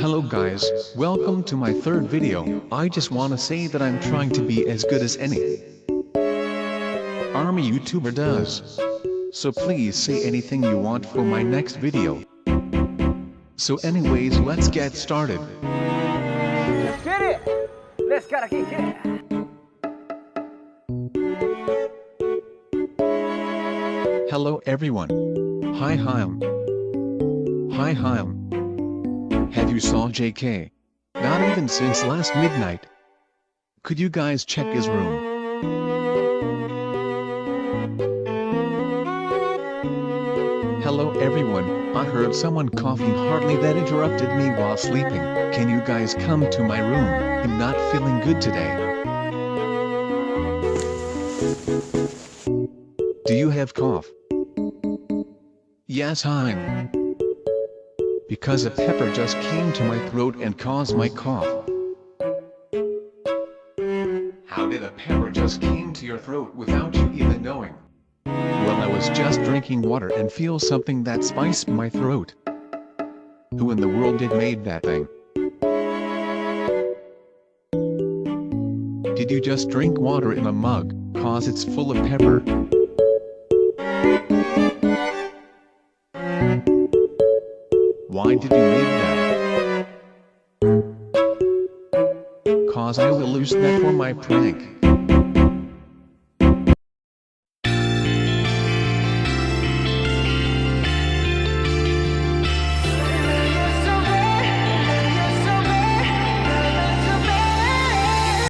Hello guys, welcome to my third video. I just wanna say that I'm trying to be as good as any army YouTuber does. So please say anything you want for my next video. So anyways, let's get started. Let's get it! Let's gotta kick it! Hello everyone. Hi Hyam. Hi Hyam. Have you saw JK? Not even since last midnight. Could you guys check his room? Hello everyone, I heard someone coughing hardly that interrupted me while sleeping. Can you guys come to my room? I'm not feeling good today. Do you have cough? Yes, I'm. Because a pepper just came to my throat and caused my cough. How did a pepper just came to your throat without you even knowing? Well, I was just drinking water and feel something that spiced my throat. Who in the world did made that thing? Did you just drink water in a mug, cause it's full of pepper? Why did you make that? Cause I will use that for my prank.